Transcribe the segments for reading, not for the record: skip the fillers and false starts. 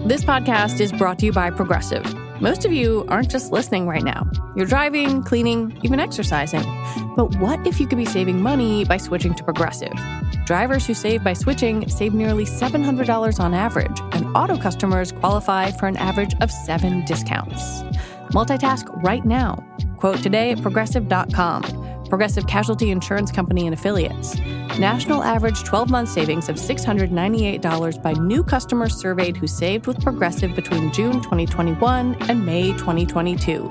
This podcast is brought to you by Progressive. Most of you aren't just listening right now. You're driving, cleaning, even exercising. But what if you could be saving money by switching to Progressive? Drivers who save by switching save nearly $700 on average, and auto customers qualify for an average of 7 discounts. Multitask right now. Quote today at Progressive.com. Progressive Casualty Insurance Company and Affiliates. National average 12-month savings of $698 by new customers surveyed who saved with Progressive between June 2021 and May 2022.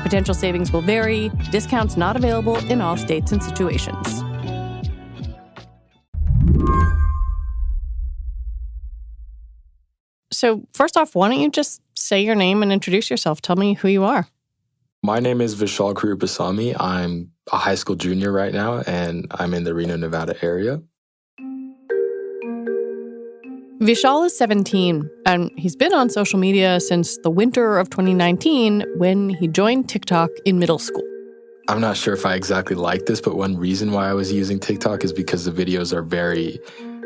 Potential savings will vary. Discounts not available in all states and situations. So first off, why don't you just say your name and introduce yourself? Tell me who you are. My name is Vishal Karupasamy. I'm a high school junior right now, and I'm in the Reno, Nevada area. Vishal is 17, and he's been on social media since the winter of 2019 when he joined TikTok in middle school. I'm not sure if I exactly like this, but one reason why I was using TikTok is because the videos are very,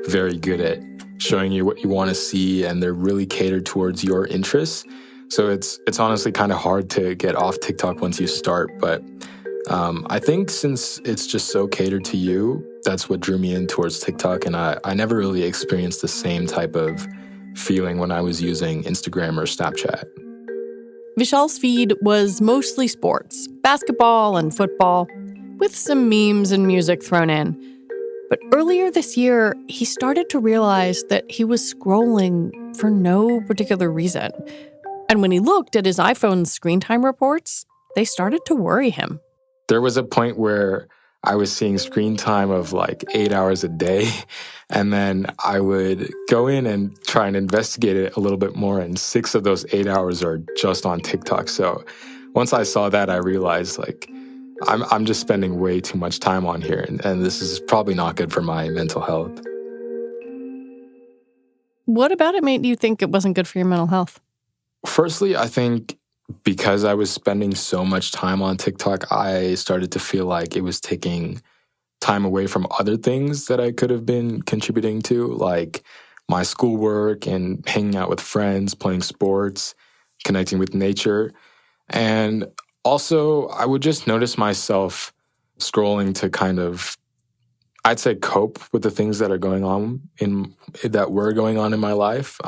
very good at showing you what you want to see, and they're really catered towards your interests. So it's honestly kind of hard to get off TikTok once you start. But I think since it's just so catered to you, that's what drew me in towards TikTok. And I never really experienced the same type of feeling when I was using Instagram or Snapchat. Vishal's feed was mostly sports, basketball and football, with some memes and music thrown in. But earlier this year, he started to realize that he was scrolling for no particular reason. And when he looked at his iPhone's screen time reports, they started to worry him. There was a point where I was seeing screen time of like 8 hours a day, and then I would go in and try and investigate it a little bit more, and 6 of those 8 hours are just on TikTok. So once I saw that, I realized like I'm just spending way too much time on here, and this is probably not good for my mental health. What about it made you think it wasn't good for your mental health? Firstly, I think because I was spending so much time on TikTok, I started to feel like it was taking time away from other things that I could have been contributing to, like my schoolwork and hanging out with friends, playing sports, connecting with nature. And also, I would just notice myself scrolling to kind of, I'd say, cope with the things that are going on that were going on in my life.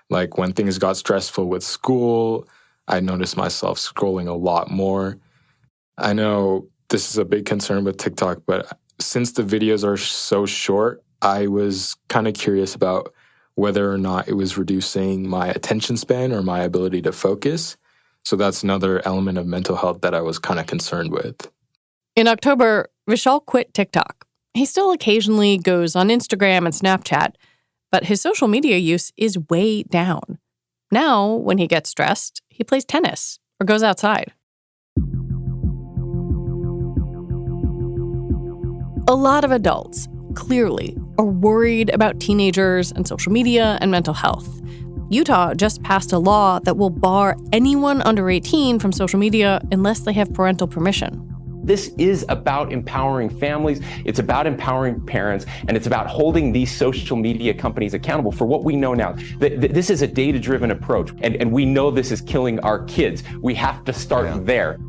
Like when things got stressful with school, I noticed myself scrolling a lot more. I know this is a big concern with TikTok, but since the videos are so short, I was kind of curious about whether or not it was reducing my attention span or my ability to focus. So that's another element of mental health that I was kind of concerned with. In October, Vishal quit TikTok. He still occasionally goes on Instagram and Snapchat, but his social media use is way down. Now, when he gets stressed, he plays tennis or goes outside. A lot of adults, clearly, are worried about teenagers and social media and mental health. Utah just passed a law that will bar anyone under 18 from social media unless they have parental permission. This is about empowering families, it's about empowering parents, and it's about holding these social media companies accountable for what we know now. This is a data-driven approach, and we know this is killing our kids. We have to start there.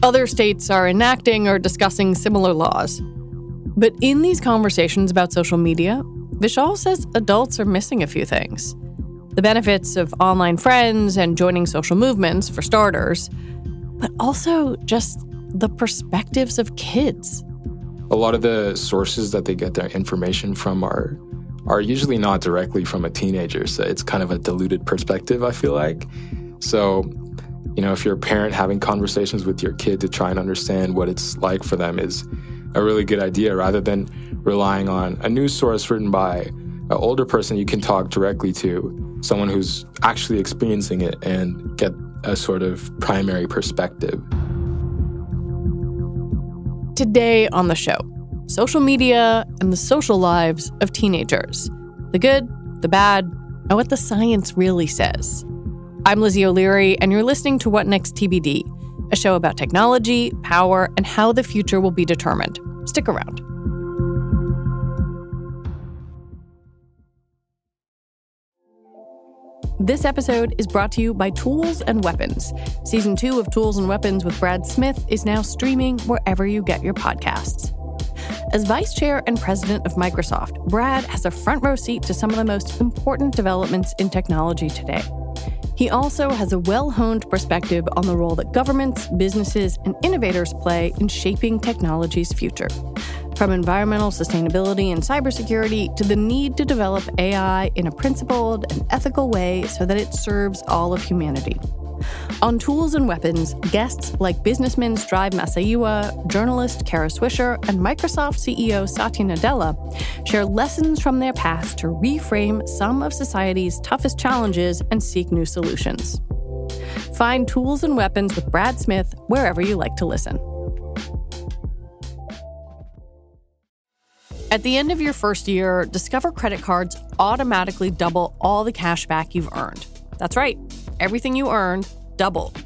Other states are enacting or discussing similar laws. But in these conversations about social media, Vishal says adults are missing a few things. The benefits of online friends and joining social movements, for starters, but also just the perspectives of kids. A lot of the sources that they get their information from are usually not directly from a teenager, so it's kind of a diluted perspective, I feel like. So, if you're a parent, having conversations with your kid to try and understand what it's like for them is a really good idea. Rather than relying on a news source written by an older person, you can talk directly to someone who's actually experiencing it and get a sort of primary perspective. Today on the show, social media and the social lives of teenagers. The good, the bad, and what the science really says. I'm Lizzie O'Leary, and you're listening to What Next TBD, a show about technology, power, and how the future will be determined. Stick around. This episode is brought to you by Tools and Weapons. Season 2 of Tools and Weapons with Brad Smith is now streaming wherever you get your podcasts. As vice chair and president of Microsoft, Brad has a front row seat to some of the most important developments in technology today. He also has a well-honed perspective on the role that governments, businesses, and innovators play in shaping technology's future. From environmental sustainability and cybersecurity to the need to develop AI in a principled and ethical way so that it serves all of humanity. On Tools and Weapons, guests like businessman Strive Masayua, journalist Kara Swisher, and Microsoft CEO Satya Nadella share lessons from their past to reframe some of society's toughest challenges and seek new solutions. Find Tools and Weapons with Brad Smith wherever you like to listen. At the end of your first year, Discover credit cards automatically double all the cash back you've earned. That's right. Everything you earned doubled.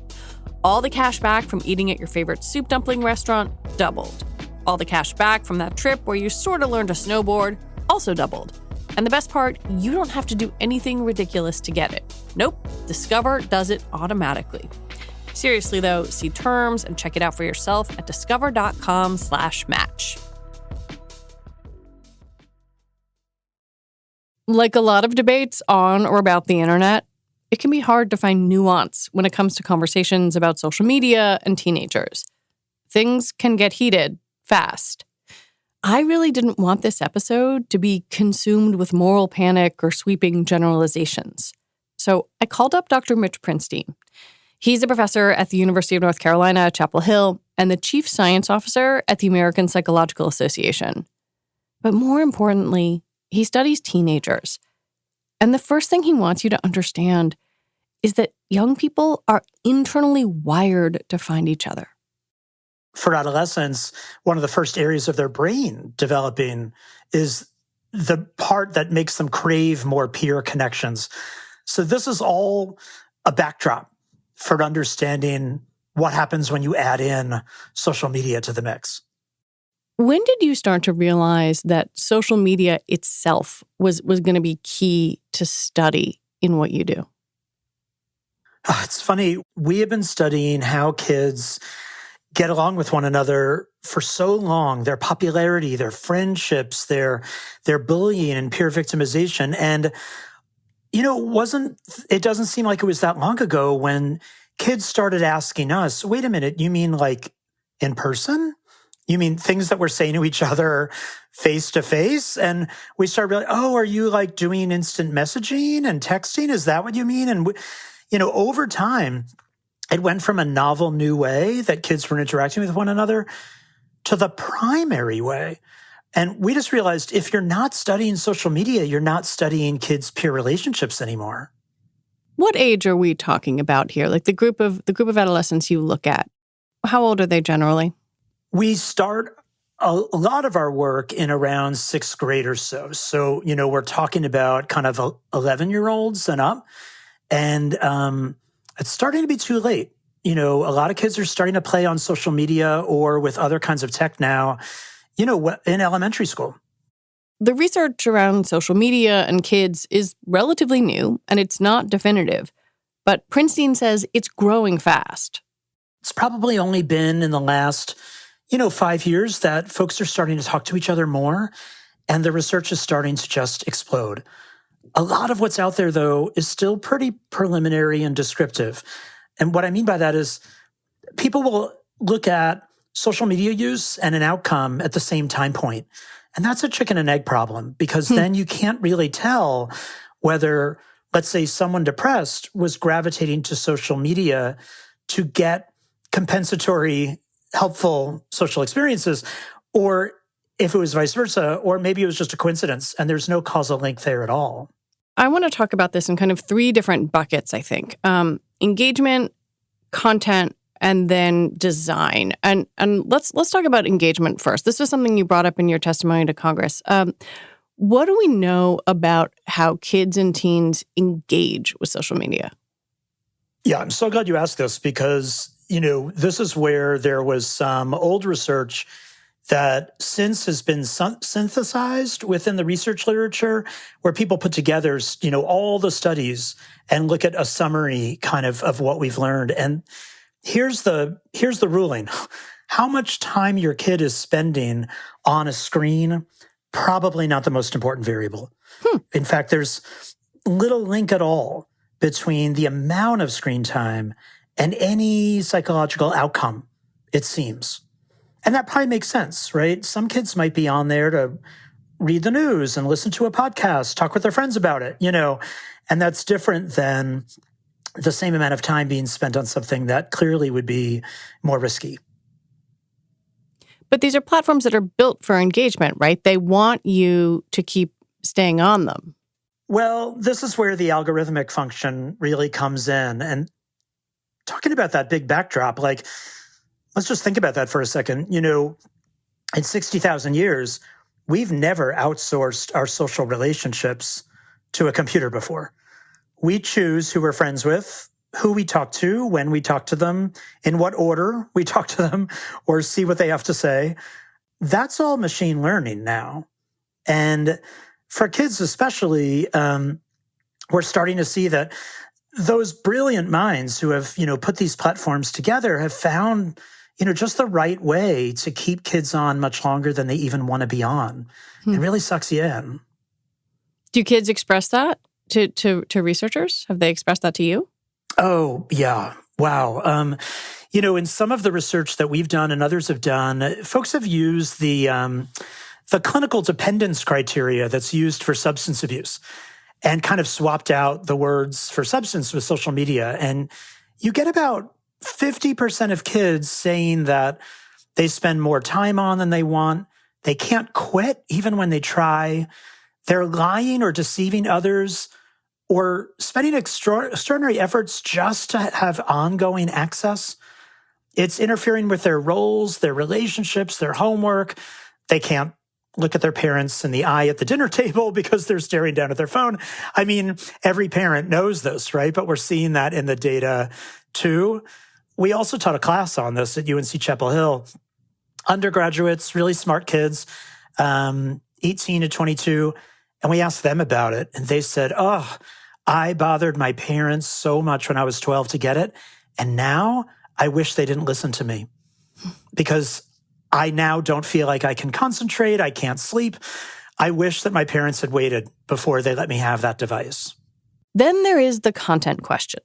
All the cash back from eating at your favorite soup dumpling restaurant doubled. All the cash back from that trip where you sort of learned to snowboard also doubled. And the best part, you don't have to do anything ridiculous to get it. Nope, Discover does it automatically. Seriously though, see terms and check it out for yourself at discover.com/match. Like a lot of debates on or about the internet, it can be hard to find nuance when it comes to conversations about social media and teenagers. Things can get heated fast. I really didn't want this episode to be consumed with moral panic or sweeping generalizations. So I called up Dr. Mitch Prinstein. He's a professor at the University of North Carolina, Chapel Hill, and the chief science officer at the American Psychological Association. But more importantly, he studies teenagers. And the first thing he wants you to understand is that young people are internally wired to find each other. For adolescents, one of the first areas of their brain developing is the part that makes them crave more peer connections. So this is all a backdrop for understanding what happens when you add in social media to the mix. When did you start to realize that social media itself was going to be key to study in what you do? It's funny. We have been studying how kids get along with one another for so long, their popularity, their friendships, their bullying and peer victimization. And, it doesn't seem like it was that long ago when kids started asking us, wait a minute, you mean like in person? You mean things that we're saying to each other face to face? And we started like, oh, are you like doing instant messaging and texting? Is that what you mean? And over time, it went from a novel new way that kids were interacting with one another to the primary way. And we just realized if you're not studying social media, you're not studying kids' peer relationships anymore. What age are we talking about here? Like the group of adolescents you look at, how old are they generally? We start a lot of our work in around sixth grade or so. So, we're talking about kind of 11-year-olds and up. And it's starting to be too late. A lot of kids are starting to play on social media or with other kinds of tech now, in elementary school. The research around social media and kids is relatively new, and it's not definitive. But Prinstein says it's growing fast. It's probably only been in the last 5 years that folks are starting to talk to each other more, and the research is starting to just explode. A lot of what's out there, though, is still pretty preliminary and descriptive. And what I mean by that is people will look at social media use and an outcome at the same time point. And that's a chicken and egg problem because then you can't really tell whether, let's say, someone depressed was gravitating to social media to get compensatory helpful social experiences, or if it was vice versa, or maybe it was just a coincidence and there's no causal link there at all. I want to talk about this in kind of three different buckets, I think. Engagement, content, and then design. And let's talk about engagement first. This was something you brought up in your testimony to Congress. What do we know about how kids and teens engage with social media? Yeah, I'm so glad you asked this because, this is where there was some old research that since has been synthesized within the research literature, where people put together, all the studies and look at a summary kind of what we've learned. And here's the ruling. How much time your kid is spending on a screen, probably not the most important variable. In fact, there's little link at all between the amount of screen time and any psychological outcome, it seems. And that probably makes sense, right? Some kids might be on there to read the news and listen to a podcast, talk with their friends about it, and that's different than the same amount of time being spent on something that clearly would be more risky. But these are platforms that are built for engagement, right? They want you to keep staying on them. Well, this is where the algorithmic function really comes in. And talking about that big backdrop, let's just think about that for a second. In 60,000 years, we've never outsourced our social relationships to a computer before. We choose who we're friends with, who we talk to, when we talk to them, in what order we talk to them, or see what they have to say. That's all machine learning now. And for kids especially, we're starting to see that those brilliant minds who have, put these platforms together have found, just the right way to keep kids on much longer than they even want to be on. It really sucks you in. Do kids express that to researchers? Have they expressed that to you? Oh, yeah. Wow. In some of the research that we've done and others have done, folks have used the clinical dependence criteria that's used for substance abuse and kind of swapped out the words for substance with social media. And you get about 50% of kids saying that they spend more time on than they want. They can't quit even when they try. They're lying or deceiving others or spending extraordinary efforts just to have ongoing access. It's interfering with their roles, their relationships, their homework. They can't look at their parents in the eye at the dinner table because they're staring down at their phone. I mean, every parent knows this, right? But we're seeing that in the data too. We also taught a class on this at UNC Chapel Hill. Undergraduates, really smart kids, 18 to 22, and we asked them about it. And they said, I bothered my parents so much when I was 12 to get it. And now I wish they didn't listen to me because I now don't feel like I can concentrate. I can't sleep. I wish that my parents had waited before they let me have that device. Then there is the content question.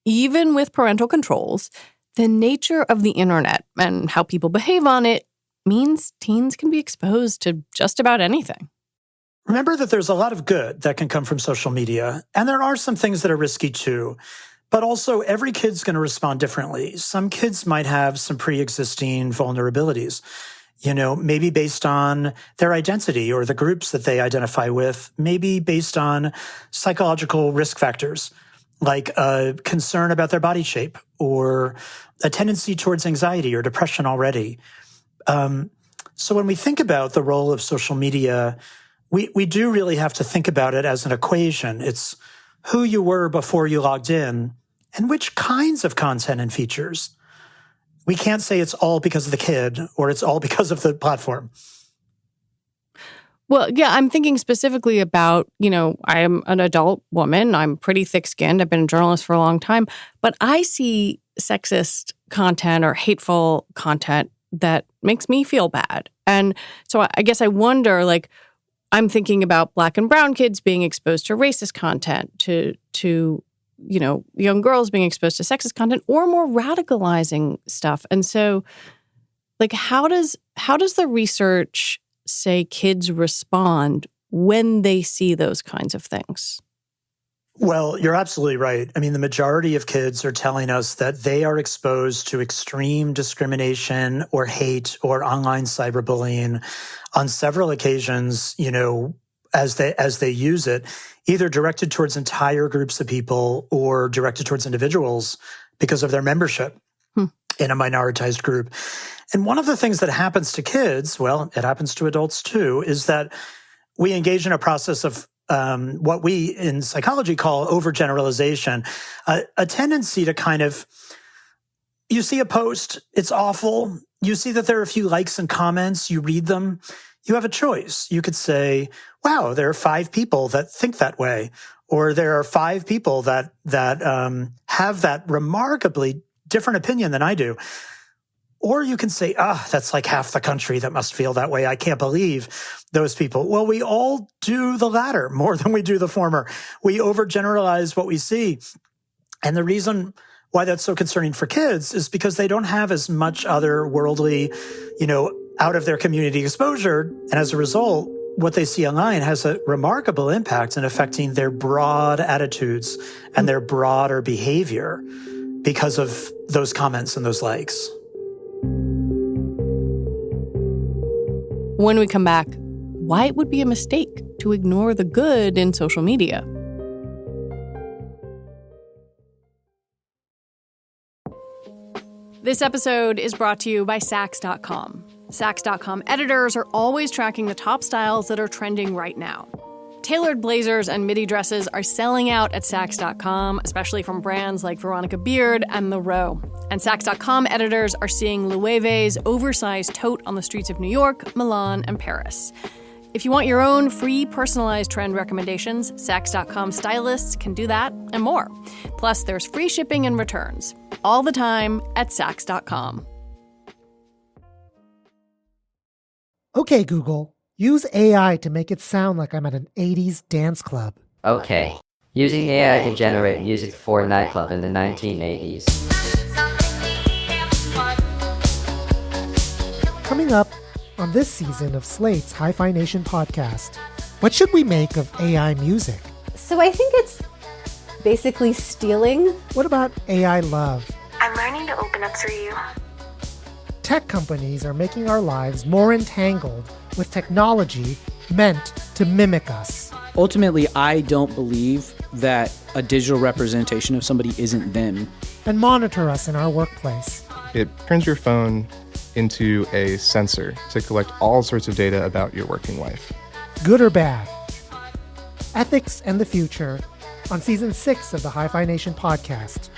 Even with parental controls, the nature of the internet and how people behave on it means teens can be exposed to just about anything. Remember that there's a lot of good that can come from social media, and there are some things that are risky too. But also, every kid's going to respond differently. Some kids might have some pre-existing vulnerabilities, maybe based on their identity or the groups that they identify with, maybe based on psychological risk factors, like a concern about their body shape or a tendency towards anxiety or depression already. So when we think about the role of social media, we do really have to think about it as an equation. It's who you were before you logged in and which kinds of content and features. We can't say it's all because of the kid or it's all because of the platform. Well, yeah, I'm thinking specifically about, I am an adult woman. I'm pretty thick-skinned. I've been a journalist for a long time. But I see sexist content or hateful content that makes me feel bad. And so I guess I wonder, I'm thinking about Black and brown kids being exposed to racist content, to young girls being exposed to sexist content or more radicalizing stuff. And so, how does the research say kids respond when they see those kinds of things? Well, you're absolutely right. I mean, the majority of kids are telling us that they are exposed to extreme discrimination or hate or online cyberbullying on several occasions, as they use it, either directed towards entire groups of people or directed towards individuals because of their membership in a minoritized group. And one of the things that happens to kids, well, it happens to adults too, is that we engage in a process of what we in psychology call overgeneralization, a tendency to you see a post, it's awful, you see that there are a few likes and comments, you read them, you have a choice. You could say, wow, there are 5 people that think that way, or there are 5 people that have that remarkably different opinion than I do. Or you can say, that's like half the country that must feel that way. I can't believe those people. Well, we all do the latter more than we do the former. We overgeneralize what we see. And the reason why that's so concerning for kids is because they don't have as much other worldly, out of their community exposure. And as a result, what they see online has a remarkable impact in affecting their broad attitudes and their broader behavior because of those comments and those likes. When we come back, why it would be a mistake to ignore the good in social media. This episode is brought to you by Saks.com. Saks.com editors are always tracking the top styles that are trending right now. Tailored blazers and midi dresses are selling out at Saks.com, especially from brands like Veronica Beard and The Row. And Saks.com editors are seeing Loewe's oversized tote on the streets of New York, Milan, and Paris. If you want your own free personalized trend recommendations, Saks.com stylists can do that and more. Plus, there's free shipping and returns all the time at Saks.com. Okay, Google, use AI to make it sound like I'm at an 80s dance club. Okay. Using AI to generate music for a nightclub in the 1980s. Coming up on this season of Slate's Hi-Fi Nation podcast, what should we make of AI music? So I think it's basically stealing. What about AI love? I'm learning to open up for you. Tech companies are making our lives more entangled with technology meant to mimic us. Ultimately, I don't believe that a digital representation of somebody isn't them. And monitor us in our workplace. It turns your phone into a sensor to collect all sorts of data about your working life. Good or bad? Ethics and the Future on Season 6 of the Hi-Fi Nation podcast.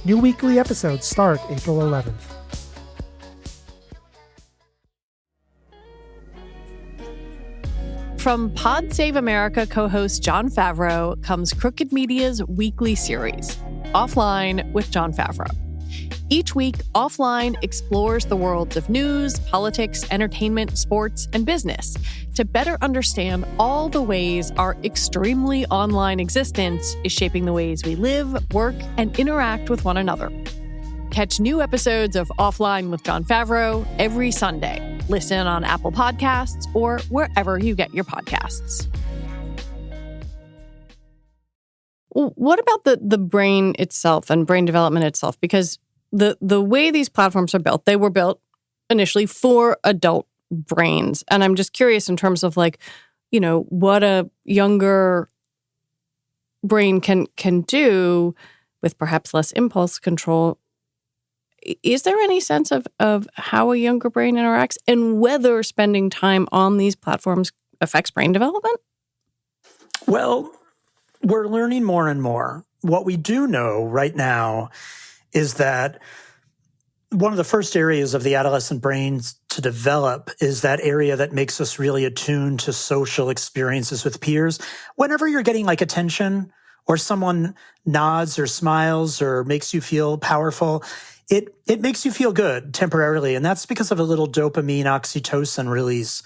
New weekly episodes start April 11th. From Pod Save America co-host Jon Favreau comes Crooked Media's weekly series, Offline with Jon Favreau. Each week, Offline explores the worlds of news, politics, entertainment, sports, and business to better understand all the ways our extremely online existence is shaping the ways we live, work, and interact with one another. Catch new episodes of Offline with Jon Favreau every Sunday. Listen on Apple Podcasts or wherever you get your podcasts. What about the brain itself and brain development itself? Because the way these platforms are built, they were built initially for adult brains. And I'm just curious in terms of what a younger brain can do with perhaps less impulse control. Is there any sense of how a younger brain interacts and whether spending time on these platforms affects brain development? Well, we're learning more and more. What we do know right now is that one of the first areas of the adolescent brains to develop is that area that makes us really attuned to social experiences with peers. Whenever you're getting attention or someone nods or smiles or makes you feel powerful, it makes you feel good temporarily. And that's because of a little dopamine oxytocin release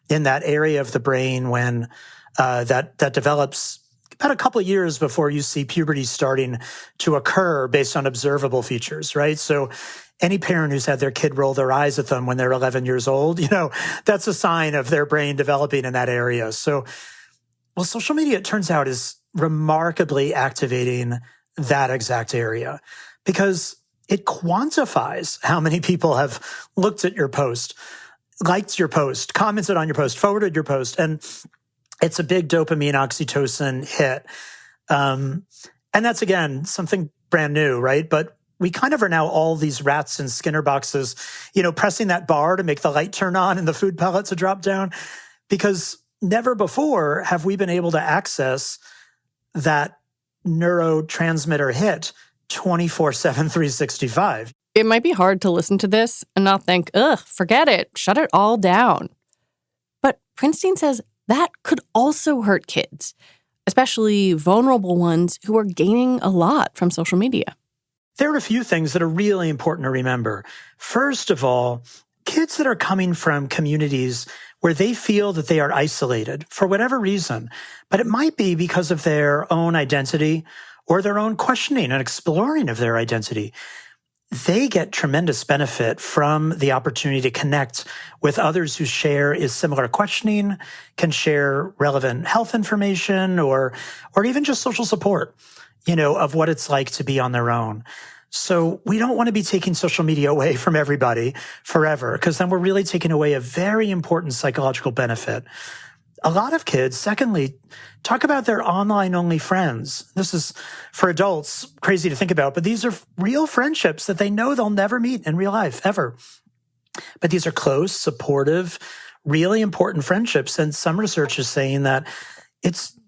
in that area of the brain when that develops about a couple of years before you see puberty starting to occur based on observable features, right? So any parent who's had their kid roll their eyes at them when they're 11 years old, that's a sign of their brain developing in that area. So, social media, it turns out, is remarkably activating that exact area because it quantifies how many people have looked at your post, liked your post, commented on your post, forwarded your post, and it's a big dopamine oxytocin hit. And that's, again, something brand new, right? But we kind of are now all these rats in Skinner boxes, pressing that bar to make the light turn on and the food pellet to drop down, because never before have we been able to access that neurotransmitter hit 24/7, 365. It might be hard to listen to this and not think, ugh, forget it, shut it all down. But Prinstein says that could also hurt kids, especially vulnerable ones who are gaining a lot from social media. There are a few things that are really important to remember. First of all, kids that are coming from communities where they feel that they are isolated for whatever reason, but it might be because of their own identity or their own questioning and exploring of their identity. They get tremendous benefit from the opportunity to connect with others who share is similar questioning, can share relevant health information, or even just social support, of what it's like to be on their own. So we don't want to be taking social media away from everybody forever, because then we're really taking away a very important psychological benefit. A lot of kids, secondly, talk about their online-only friends. This is, for adults, crazy to think about, but these are real friendships that they know they'll never meet in real life, ever. But these are close, supportive, really important friendships. And some research is saying that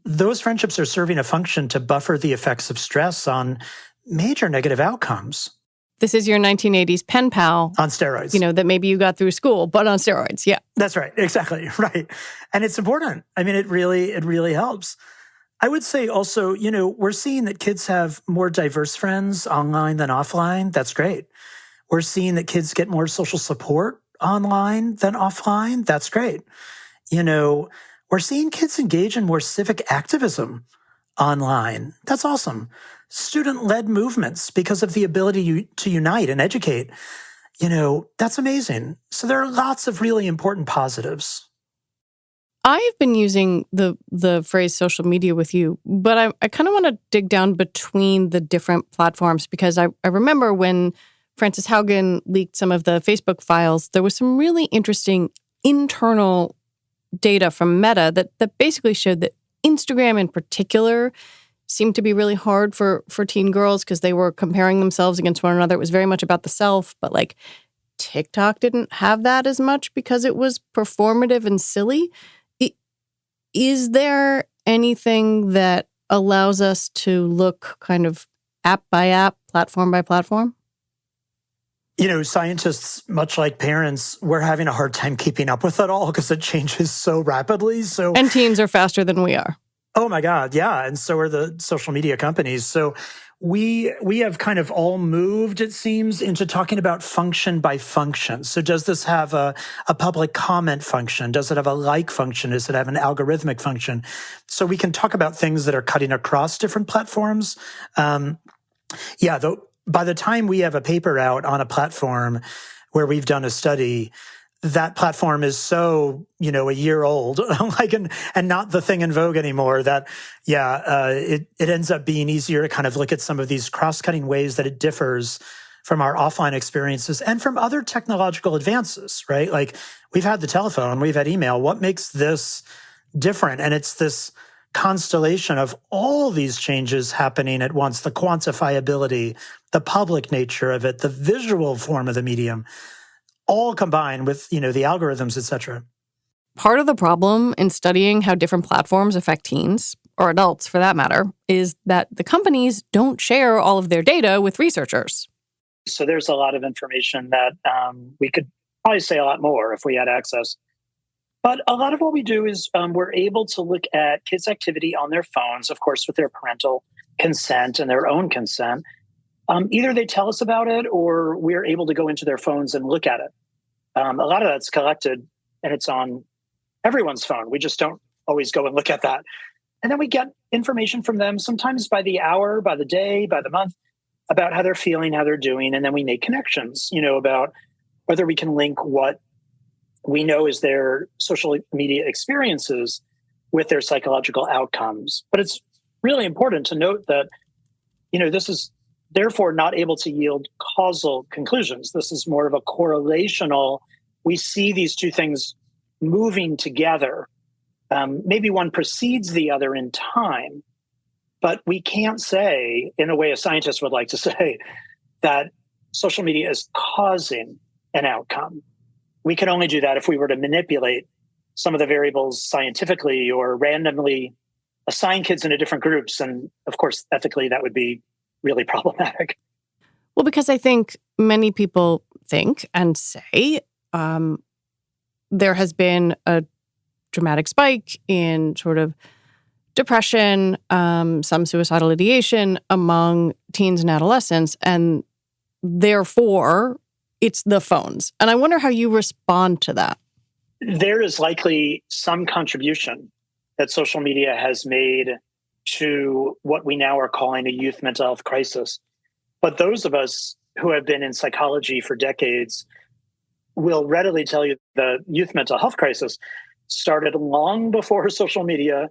those friendships are serving a function to buffer the effects of stress on major negative outcomes. This is your 1980s pen pal. On steroids. That maybe you got through school, but on steroids, yeah. That's right, exactly, right. And it's important. I mean, it really helps. I would say also, we're seeing that kids have more diverse friends online than offline. That's great. We're seeing that kids get more social support online than offline. That's great. We're seeing kids engage in more civic activism online. That's awesome. Student-led movements because of the ability to unite and educate. That's amazing. So there are lots of really important positives. I've been using the phrase social media with you, but I kind of want to dig down between the different platforms, because I remember when Frances Haugen leaked some of the Facebook files, there was some really interesting internal data from Meta that basically showed that Instagram in particular seemed to be really hard for teen girls because they were comparing themselves against one another. It was very much about the self, but TikTok didn't have that as much because it was performative and silly. Is there anything that allows us to look kind of app by app, platform by platform? Scientists, much like parents, we're having a hard time keeping up with it all because it changes so rapidly. And teens are faster than we are. Oh my God, yeah. And so are the social media companies. So we have kind of all moved, it seems, into talking about function by function. So does this have a public comment function? Does it have a like function? Does it have an algorithmic function? So we can talk about things that are cutting across different platforms. By the time we have a paper out on a platform where we've done a study, that platform is so, a year old, and not the thing in vogue anymore, that, it ends up being easier to kind of look at some of these cross-cutting ways that it differs from our offline experiences and from other technological advances, right? We've had the telephone, we've had email. What makes this different? And it's this constellation of all these changes happening at once, the quantifiability, the public nature of it, the visual form of the medium, all combined with, the algorithms, et cetera. Part of the problem in studying how different platforms affect teens, or adults for that matter, is that the companies don't share all of their data with researchers. So there's a lot of information that we could probably say a lot more if we had access. But a lot of what we do is we're able to look at kids' activity on their phones, of course, with their parental consent and their own consent. Either they tell us about it or we're able to go into their phones and look at it. A lot of that's collected and it's on everyone's phone. We just don't always go and look at that. And then we get information from them, sometimes by the hour, by the day, by the month, about how they're feeling, how they're doing. And then we make connections, about whether we can link what we know is their social media experiences with their psychological outcomes. But it's really important to note that, this is therefore not able to yield causal conclusions. This is more of a correlational. We see these two things moving together. Maybe one precedes the other in time, but we can't say, in a way a scientist would like to say, that social media is causing an outcome. We can only do that if we were to manipulate some of the variables scientifically or randomly assign kids into different groups. And of course, ethically, that would be really problematic. Well, because I think many people think and say there has been a dramatic spike in sort of depression, some suicidal ideation among teens and adolescents, and therefore it's the phones. And I wonder how you respond to that. There is likely some contribution that social media has made to what we now are calling a youth mental health crisis. But those of us who have been in psychology for decades will readily tell you the youth mental health crisis started long before social media.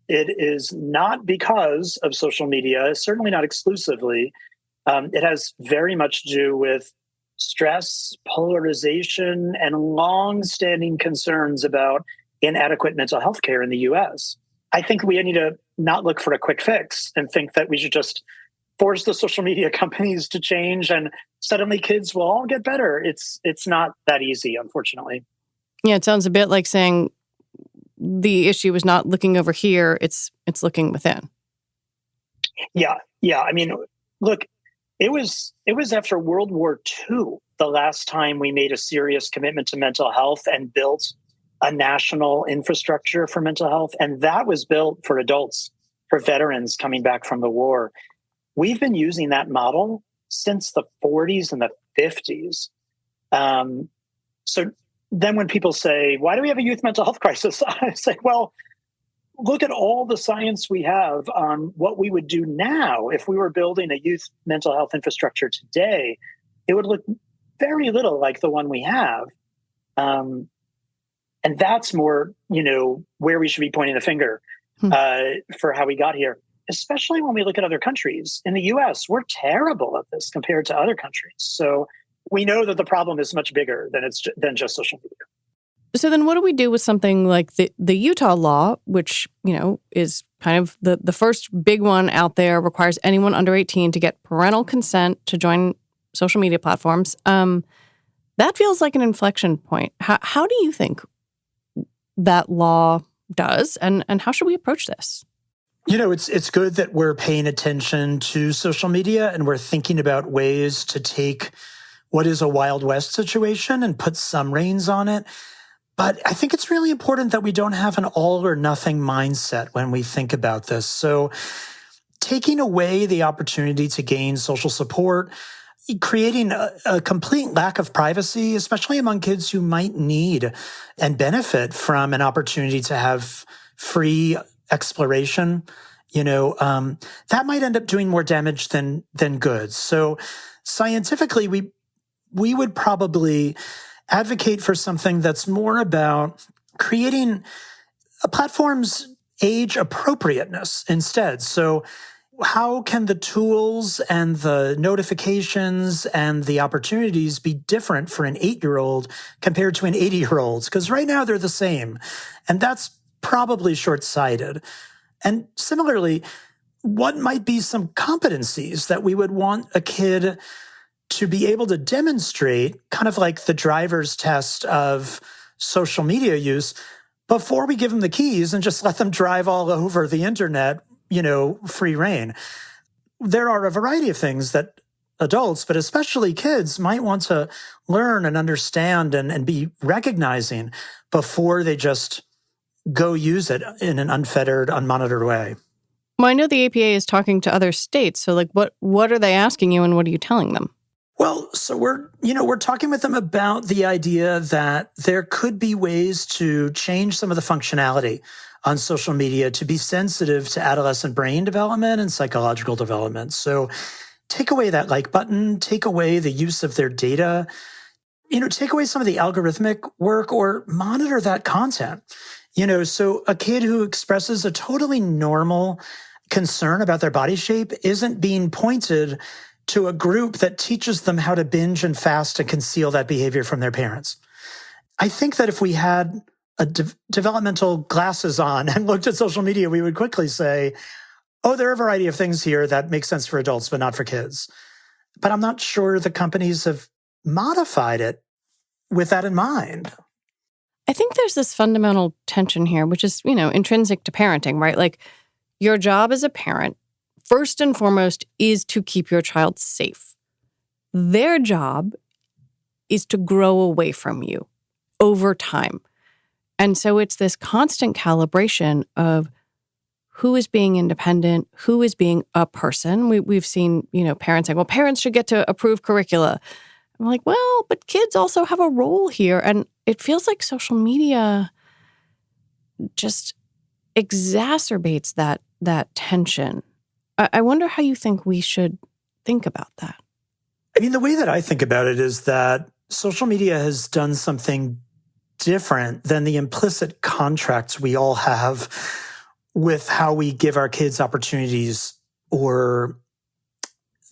It is not because of social media, certainly not exclusively. It has very much to do with stress, polarization, and long-standing concerns about inadequate mental health care in the U.S. I think we need to not look for a quick fix and think that we should just force the social media companies to change and suddenly kids will all get better. It's not that easy, unfortunately. Yeah, it sounds a bit like saying the issue is not looking over here, it's looking within. Yeah. I mean, look, it was after World War II the last time we made a serious commitment to mental health and built a national infrastructure for mental health. And that was built for adults, for veterans coming back from the war. We've been using that model since the 40s and the 50s. So then when people say, why do we have a youth mental health crisis? I say, well, look at all the science we have on what we would do now if we were building a youth mental health infrastructure today. It would look very little like the one we have. And that's more, where we should be pointing the finger for how we got here, especially when we look at other countries. In the US, we're terrible at this compared to other countries. So we know that the problem is much bigger than just social media. So then what do we do with something like the Utah law, which, is kind of the first big one out there, requires anyone under 18 to get parental consent to join social media platforms? That feels like an inflection point. How do you think that law does, and how should we approach this? It's good that we're paying attention to social media and we're thinking about ways to take what is a Wild West situation and put some reins on it. But I think it's really important that we don't have an all or nothing mindset when we think about this. So taking away the opportunity to gain social support, creating a complete lack of privacy, especially among kids who might need and benefit from an opportunity to have free exploration, that might end up doing more damage than good. So scientifically, we would probably advocate for something that's more about creating a platform's age appropriateness instead. So how can the tools and the notifications and the opportunities be different for an 8-year-old compared to an 80-year-old? Because right now they're the same. And that's probably short-sighted. And similarly, what might be some competencies that we would want a kid to be able to demonstrate, kind of like the driver's test of social media use, before we give them the keys and just let them drive all over the internet, free reign. There are a variety of things that adults, but especially kids, might want to learn and understand and be recognizing before they just go use it in an unfettered, unmonitored way. Well, I know the APA is talking to other states. So what are they asking you and what are you telling them? Well, so we're talking with them about the idea that there could be ways to change some of the functionality on social media to be sensitive to adolescent brain development and psychological development. So take away that like button, take away the use of their data, take away some of the algorithmic work or monitor that content. So a kid who expresses a totally normal concern about their body shape isn't being pointed to a group that teaches them how to binge and fast and conceal that behavior from their parents. I think that if we had developmental glasses on and looked at social media, we would quickly say, oh, there are a variety of things here that make sense for adults, but not for kids. But I'm not sure the companies have modified it with that in mind. I think there's this fundamental tension here, which is, intrinsic to parenting, right? Like your job as a parent, first and foremost, is to keep your child safe. their job is to grow away from you over time. And so it's this constant calibration of who is being independent, who is being a person. We've seen, parents saying, well, parents should get to approve curricula. I'm like, well, but kids also have a role here. And it feels like social media just exacerbates that tension. I wonder how you think we should think about that. I mean, the way that I think about it is that social media has done something different than the implicit contracts we all have with how we give our kids opportunities or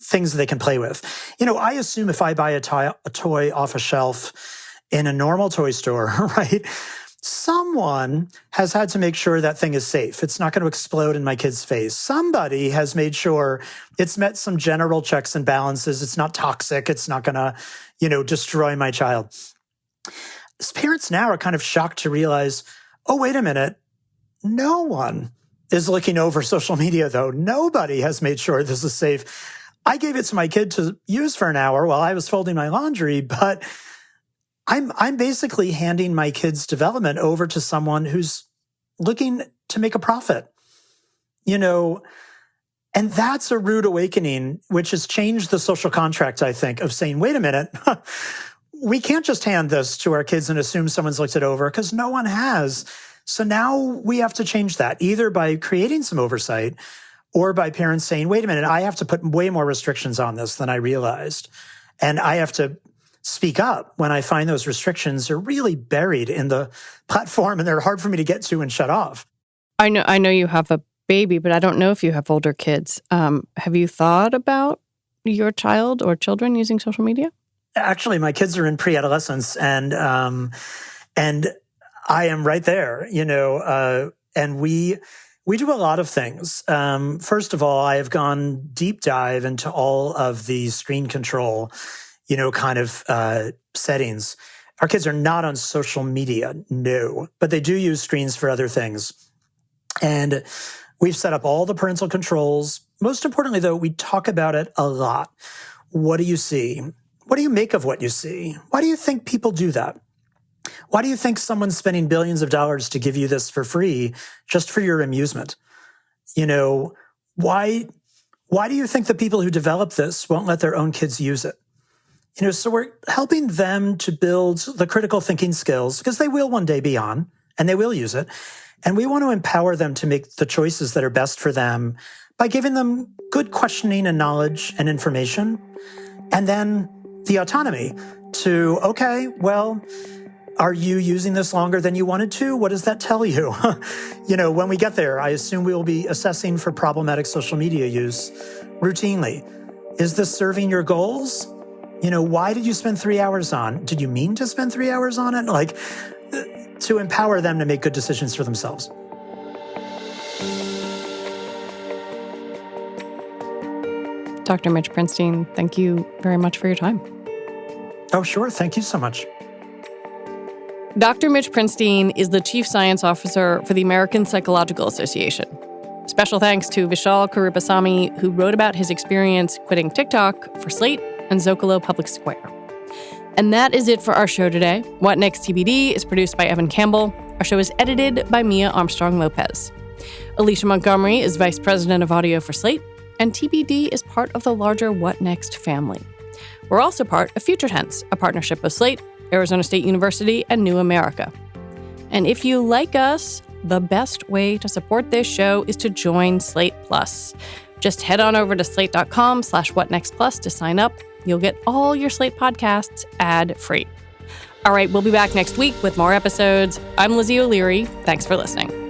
things that they can play with. I assume if I buy a toy off a shelf in a normal toy store, right, someone has had to make sure that thing is safe. It's not going to explode in my kid's face. Somebody has made sure it's met some general checks and balances. It's not toxic. It's not going to, destroy my child. As parents now are kind of shocked to realize, oh, wait a minute. No one is looking over social media, though. Nobody has made sure this is safe. I gave it to my kid to use for an hour while I was folding my laundry, but I'm basically handing my kid's development over to someone who's looking to make a profit. And that's a rude awakening, which has changed the social contract, I think, of saying, wait a minute, we can't just hand this to our kids and assume someone's looked it over, because no one has. So now we have to change that, either by creating some oversight or by parents saying, wait a minute, I have to put way more restrictions on this than I realized. And I have to speak up when I find those restrictions are really buried in the platform and they're hard for me to get to and shut off. I know you have a baby, but I don't know if you have older kids. Have you thought about your child or children using social media? Actually, my kids are in pre-adolescence, and I am right there, and we do a lot of things. First of all, I have gone deep dive into all of the screen control, settings. Our kids are not on social media, no, but they do use screens for other things. And we've set up all the parental controls. Most importantly, though, we talk about it a lot. What do you see? What do you make of what you see? Why do you think people do that? Why do you think someone's spending billions of dollars to give you this for free just for your amusement? Why do you think the people who develop this won't let their own kids use it? So we're helping them to build the critical thinking skills, because they will one day be on and they will use it. And we want to empower them to make the choices that are best for them by giving them good questioning and knowledge and information. And then the autonomy to, okay, well, are you using this longer than you wanted to? What does that tell you? When we get there, I assume we will be assessing for problematic social media use routinely. Is this serving your goals? Why did you spend 3 hours on? Did you mean to spend 3 hours on it? To empower them to make good decisions for themselves. Dr. Mitch Prinstein, thank you very much for your time. Oh, sure. Thank you so much. Dr. Mitch Prinstein is the Chief Science Officer for the American Psychological Association. Special thanks to Vishal Karupasamy, who wrote about his experience quitting TikTok for Slate and Zocalo Public Square. And that is it for our show today. What Next TBD is produced by Evan Campbell. Our show is edited by Mia Armstrong-Lopez. Alicia Montgomery is Vice President of Audio for Slate, and TBD is part of the larger What Next family. We're also part of Future Tense, a partnership of Slate, Arizona State University, and New America. And if you like us, the best way to support this show is to join Slate Plus. Just head on over to slate.com/whatnextplus to sign up. You'll get all your Slate podcasts ad-free. All right, we'll be back next week with more episodes. I'm Lizzie O'Leary. Thanks for listening.